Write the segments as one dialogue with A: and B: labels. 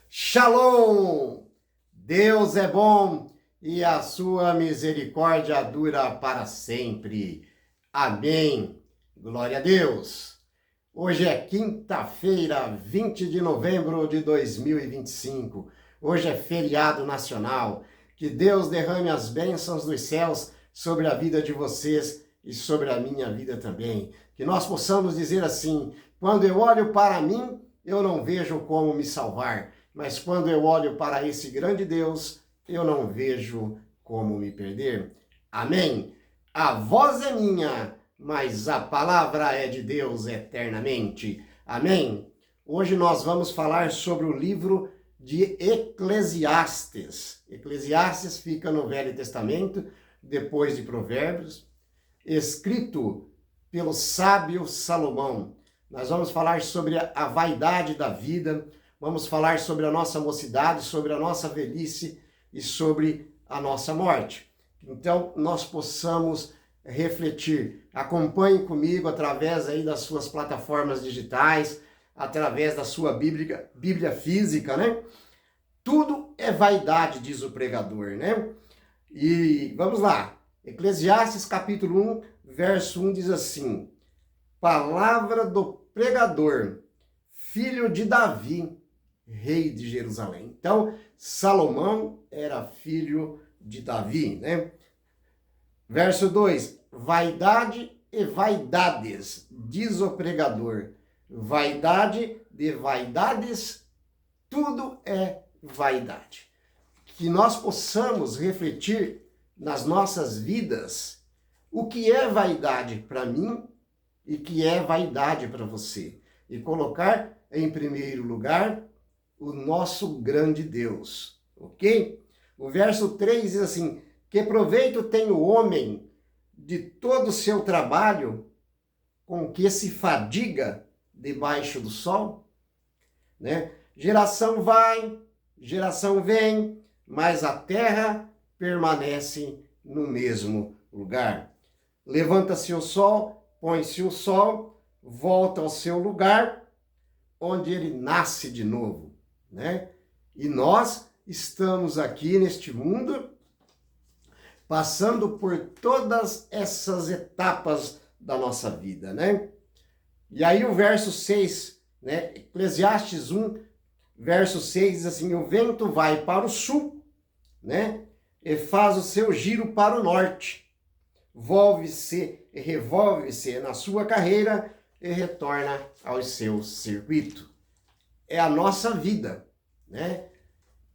A: Shalom! Deus é bom e a sua misericórdia dura para sempre. Amém. Glória a Deus. Hoje é quinta-feira, 20 de novembro de 2025. Hoje é feriado nacional. Que Deus derrame as bênçãos dos céus sobre a vida de vocês e sobre a minha vida também. Que nós possamos dizer assim: quando eu olho para mim, eu não vejo como me salvar, mas quando eu olho para esse grande Deus, eu não vejo como me perder. Amém? A voz é minha, mas a palavra é de Deus eternamente. Amém? Hoje nós vamos falar sobre o livro de Eclesiastes. Eclesiastes fica no Velho Testamento, depois de Provérbios, escrito pelo sábio Salomão. Nós vamos falar sobre a vaidade da vida, vamos falar sobre a nossa mocidade, sobre a nossa velhice e sobre a nossa morte. Então, nós possamos refletir. Acompanhe comigo através aí das suas plataformas digitais, através da sua Bíblia física, né? Tudo é vaidade, diz o pregador, né? E vamos lá. Eclesiastes capítulo 1, verso 1 diz assim: palavra do pregador, filho de Davi, rei de Jerusalém. Então, Salomão era filho de Davi, né? Verso 2, vaidade e vaidades, diz o pregador. Vaidade de vaidades, tudo é vaidade. Que nós possamos refletir nas nossas vidas o que é vaidade para mim e que é vaidade para você. E colocar em primeiro lugar o nosso grande Deus, ok? O verso 3 diz assim: que proveito tem o homem de todo o seu trabalho com que se fadiga debaixo do sol? Né? Geração vai, geração vem, mas a terra permanece no mesmo lugar. Levanta-se o sol, põe-se o sol, volta ao seu lugar, onde ele nasce de novo, né? E nós estamos aqui neste mundo, passando por todas essas etapas da nossa vida, né? E aí o verso 6, né? Eclesiastes 1, verso 6 diz assim: o vento vai para o sul, né? E faz o seu giro para o norte. Volve-se e revolve-se na sua carreira e retorna ao seu circuito. É a nossa vida, né?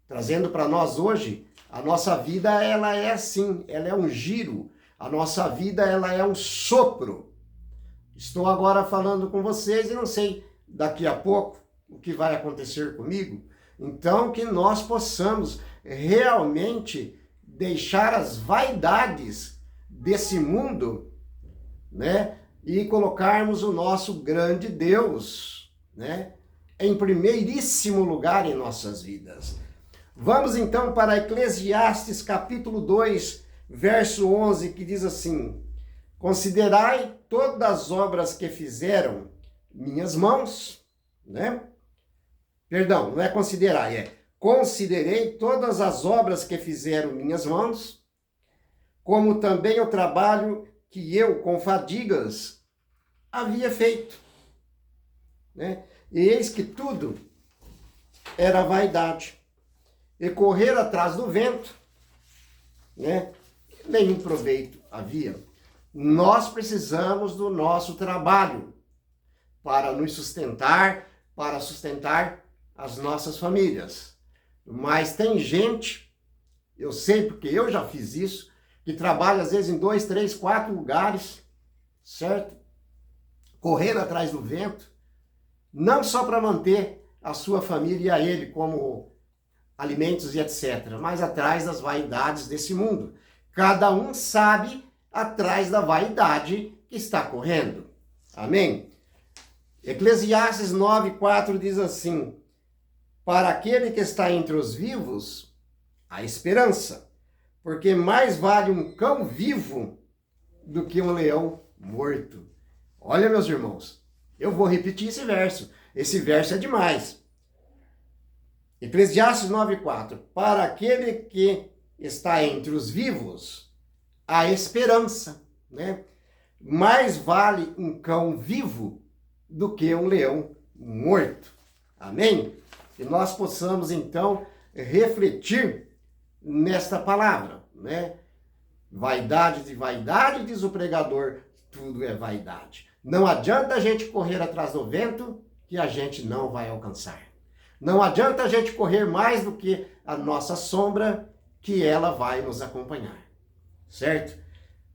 A: Trazendo para nós hoje, a nossa vida ela é assim, ela é um giro. A nossa vida ela é um sopro. Estou agora falando com vocês e não sei daqui a pouco o que vai acontecer comigo. Então que nós possamos realmente deixar as vaidades desse mundo, né? E colocarmos o nosso grande Deus, né? Em primeiríssimo lugar em nossas vidas. Vamos então para Eclesiastes capítulo 2, verso 11, que diz assim: considerai todas as obras que fizeram minhas mãos, né? Perdão, não é considerai, é considerei todas as obras que fizeram minhas mãos, como também o trabalho que eu, com fadigas, havia feito, né? E eis que tudo era vaidade, e correr atrás do vento, né? Nenhum proveito havia. Nós precisamos do nosso trabalho para nos sustentar, para sustentar as nossas famílias. Mas tem gente, eu sei porque eu já fiz isso, que trabalha às vezes em 2, 3, 4 lugares, certo? Correndo atrás do vento, não só para manter a sua família e a ele como alimentos e etc., mas atrás das vaidades desse mundo. Cada um sabe atrás da vaidade que está correndo. Amém? Eclesiastes 9:4 diz assim: para aquele que está entre os vivos, há esperança, porque mais vale um cão vivo do que um leão morto. Olha, meus irmãos, eu vou repetir esse verso. Esse verso é demais. Eclesiastes 9:4. Para aquele que está entre os vivos, há esperança, né? Mais vale um cão vivo do que um leão morto. Amém? Que nós possamos, então, refletir nesta palavra, né? Vaidade de vaidade, diz o pregador, tudo é vaidade. Não adianta a gente correr atrás do vento, que a gente não vai alcançar. Não adianta a gente correr mais do que a nossa sombra, que ela vai nos acompanhar. Certo?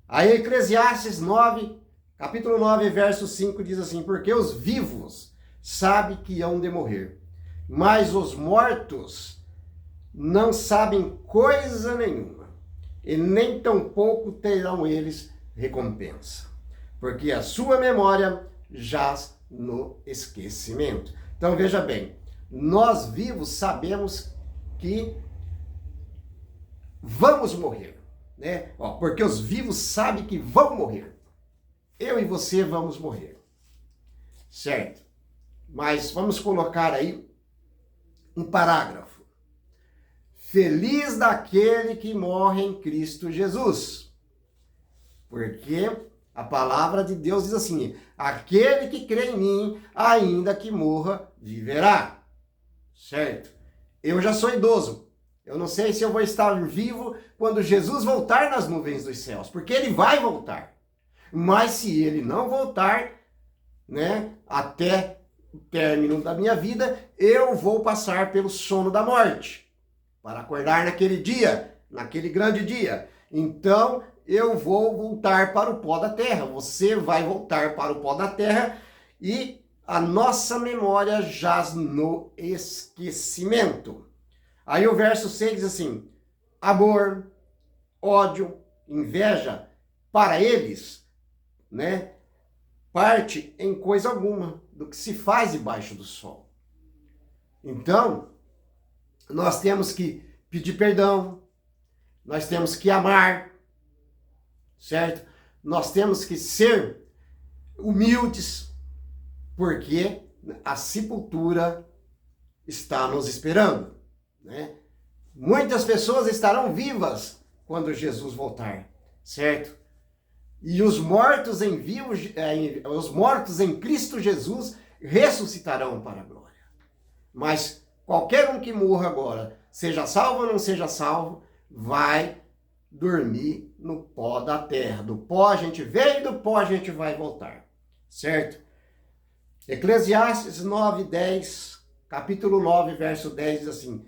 A: Aí Eclesiastes 9, capítulo 9, verso 5 diz assim: porque os vivos sabem que hão de morrer, mas os mortos não sabem coisa nenhuma, e nem tampouco terão eles recompensa, porque a sua memória jaz no esquecimento. Então veja bem, nós vivos sabemos que vamos morrer, né? Porque os vivos sabem que vão morrer. Eu e você vamos morrer, certo? Mas vamos colocar aí um parágrafo. Feliz daquele que morre em Cristo Jesus. Porque a palavra de Deus diz assim: aquele que crê em mim, ainda que morra, viverá. Certo? Eu já sou idoso. Eu não sei se eu vou estar vivo quando Jesus voltar nas nuvens dos céus, porque ele vai voltar. Mas se ele não voltar, né, até o término da minha vida, eu vou passar pelo sono da morte, para acordar naquele dia, naquele grande dia. Então, eu vou voltar para o pó da terra. Você vai voltar para o pó da terra e a nossa memória jaz no esquecimento. Aí o verso 6 diz assim: amor, ódio, inveja, para eles, né, parte em coisa alguma do que se faz debaixo do sol. Então, nós temos que pedir perdão, nós temos que amar, certo? Nós temos que ser humildes, porque a sepultura está nos esperando, né? Muitas pessoas estarão vivas quando Jesus voltar, certo? E os mortos os mortos em Cristo Jesus ressuscitarão para a glória. Mas qualquer um que morra agora, seja salvo ou não seja salvo, vai dormir no pó da terra. Do pó a gente veio e do pó a gente vai voltar, certo? Eclesiastes 9:10, capítulo 9, verso 10 diz assim: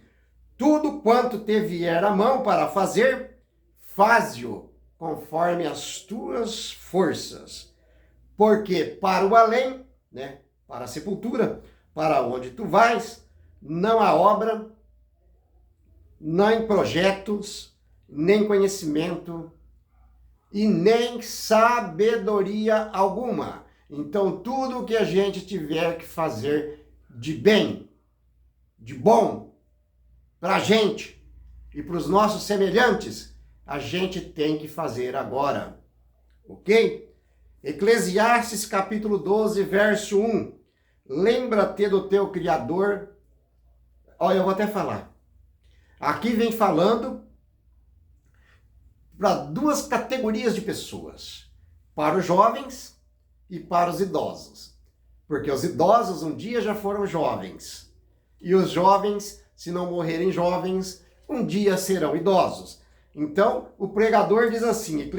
A: tudo quanto te vier a mão para fazer, faze-o conforme as tuas forças, porque para o além, né, para a sepultura, para onde tu vais, não há obra, nem projetos, nem conhecimento e nem sabedoria alguma. Então, tudo que a gente tiver que fazer de bem, de bom, para a gente e para os nossos semelhantes, a gente tem que fazer agora, ok? Eclesiastes capítulo 12, verso 1. Lembra-te do teu Criador. Olha, eu vou até falar. Aqui vem falando para duas categorias de pessoas: para os jovens e para os idosos. Porque os idosos um dia já foram jovens. E os jovens, se não morrerem jovens, um dia serão idosos. Então, o pregador diz assim,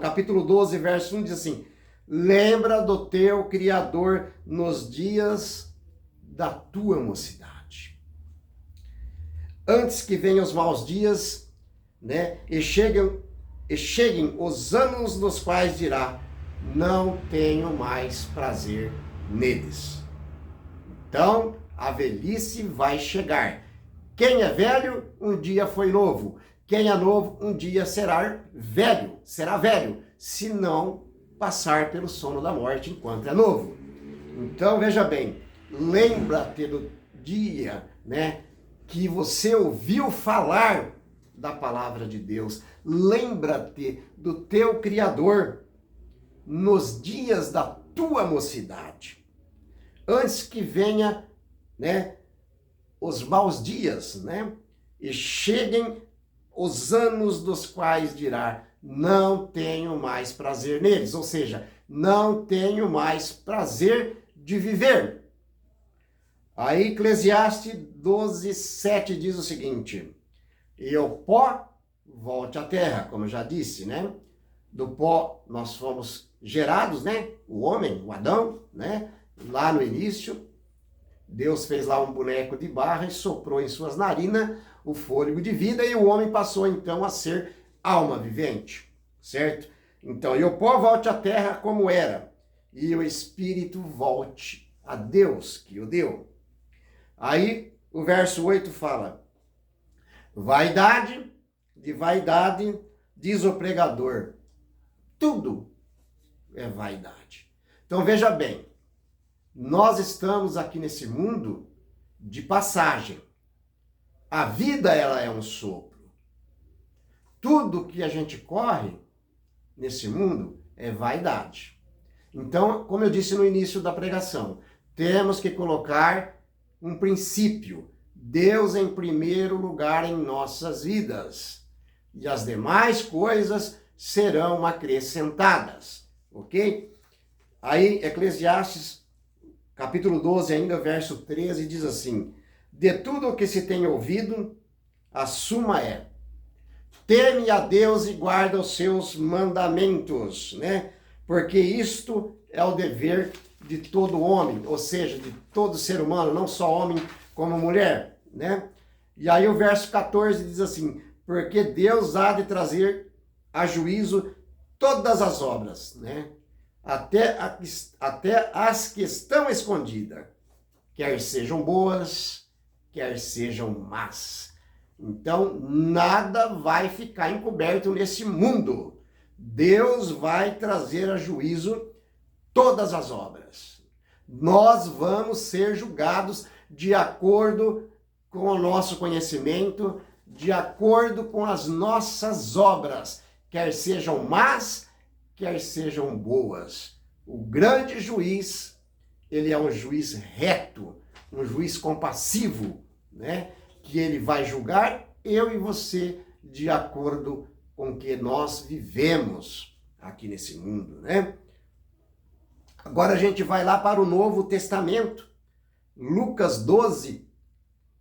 A: capítulo 12, verso 1 diz assim: lembra do teu Criador nos dias da tua mocidade, antes que venham os maus dias, né, e cheguem os anos nos quais dirá: não tenho mais prazer neles. Então, a velhice vai chegar. Quem é velho, um dia foi novo. Quem é novo, um dia será velho, se não passar pelo sono da morte enquanto é novo. Então, veja bem, lembra-te do dia, né, que você ouviu falar da palavra de Deus. Lembra-te do teu Criador nos dias da tua mocidade, antes que venha, né, os maus dias, né? E cheguem os anos dos quais dirá, não tenho mais prazer neles. Ou seja, não tenho mais prazer de viver. Aí Eclesiastes 12:7 diz o seguinte, e o pó volte à terra, como eu já disse, né? Do pó nós fomos gerados, né? O homem, o Adão, né? Lá no início, Deus fez lá um boneco de barro e soprou em suas narinas o fôlego de vida e o homem passou então a ser alma vivente, certo? Então, e o pó volte à terra como era, e o espírito volte a Deus que o deu. Aí o verso 8 fala, vaidade, de vaidade, diz o pregador, tudo é vaidade. Então veja bem, nós estamos aqui nesse mundo de passagem. A vida, ela é um sopro. Tudo que a gente corre nesse mundo é vaidade. Então, como eu disse no início da pregação, temos que colocar um princípio, Deus em primeiro lugar em nossas vidas. E as demais coisas serão acrescentadas, ok? Aí, Eclesiastes, capítulo 12, ainda verso 13, diz assim, de tudo o que se tem ouvido, a suma é, teme a Deus e guarda os seus mandamentos, né? Porque isto é o dever de todo homem, ou seja, de todo ser humano, não só homem como mulher, né? E aí o verso 14 diz assim, porque Deus há de trazer a juízo todas as obras, né? Até as que estão escondidas, quer sejam boas, quer sejam más. Então, nada vai ficar encoberto nesse mundo. Deus vai trazer a juízo todas as obras. Nós vamos ser julgados de acordo com o nosso conhecimento, de acordo com as nossas obras, quer sejam más, quer sejam boas. O grande juiz, ele é um juiz reto, um juiz compassivo, né? Que ele vai julgar eu e você de acordo com o que nós vivemos aqui nesse mundo, né? Agora a gente vai lá para o Novo Testamento. Lucas 12,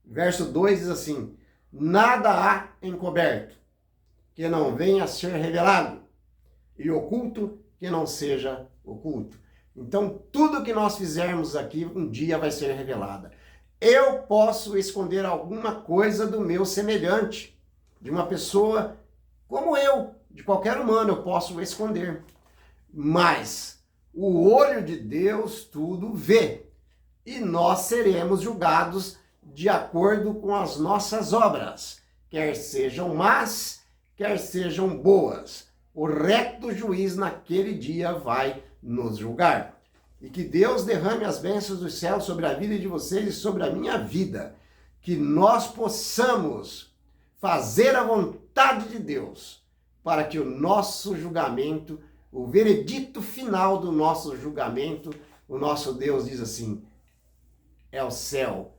A: verso 2 diz assim, nada há encoberto que não venha a ser revelado, e oculto que não seja oculto. Então, tudo que nós fizermos aqui, um dia vai ser revelado. Eu posso esconder alguma coisa do meu semelhante, de uma pessoa como eu, de qualquer humano, eu posso esconder. Mas o olho de Deus tudo vê, e nós seremos julgados de acordo com as nossas obras, quer sejam más, quer sejam boas. O reto juiz naquele dia vai nos julgar. E que Deus derrame as bênçãos do céu sobre a vida de vocês e sobre a minha vida. Que nós possamos fazer a vontade de Deus para que o nosso julgamento, o veredito final do nosso julgamento, o nosso Deus diz assim, é o céu.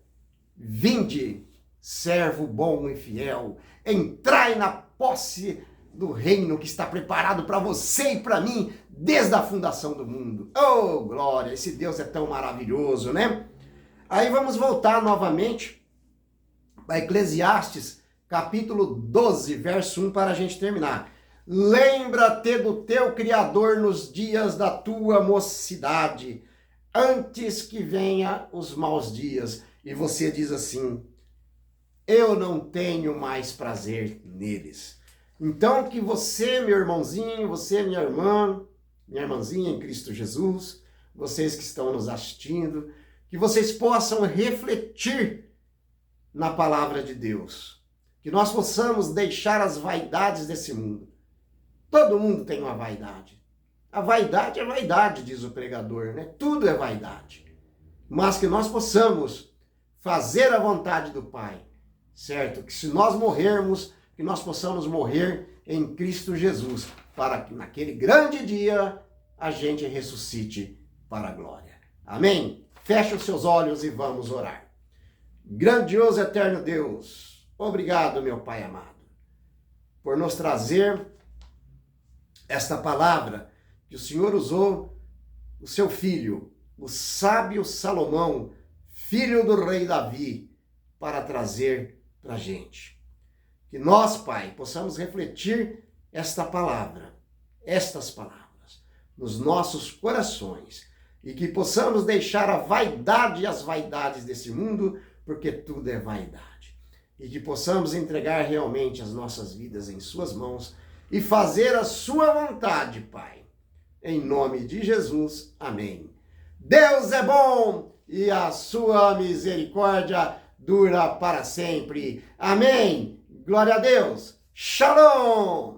A: Vinde, servo bom e fiel, entrai na posse do reino que está preparado para você e para mim desde a fundação do mundo. Oh, glória! Esse Deus é tão maravilhoso, né? Aí vamos voltar novamente para Eclesiastes, capítulo 12, verso 1, para a gente terminar. Lembra-te do teu Criador nos dias da tua mocidade, antes que venha os maus dias. E você diz assim, eu não tenho mais prazer neles. Então que você, meu irmãozinho, você, minha irmãzinha em Cristo Jesus, vocês que estão nos assistindo, que vocês possam refletir na palavra de Deus. Que nós possamos deixar as vaidades desse mundo. Todo mundo tem uma vaidade. A vaidade é vaidade, diz o pregador, né? Tudo é vaidade. Mas que nós possamos fazer a vontade do Pai, certo? Que se nós morrermos, que nós possamos morrer em Cristo Jesus, para que naquele grande dia a gente ressuscite para a glória. Amém? Feche os seus olhos e vamos orar. Grandioso eterno Deus, obrigado, meu Pai amado, por nos trazer esta palavra que o Senhor usou o seu filho, o sábio Salomão, filho do rei Davi, para trazer para a gente. Que nós, Pai, possamos refletir esta palavra, estas palavras, nos nossos corações e que possamos deixar a vaidade e as vaidades desse mundo, porque tudo é vaidade. E que possamos entregar realmente as nossas vidas em suas mãos e fazer a sua vontade, Pai. Em nome de Jesus, amém. Deus é bom e a sua misericórdia dura para sempre. Amém. Glória a Deus. Shalom.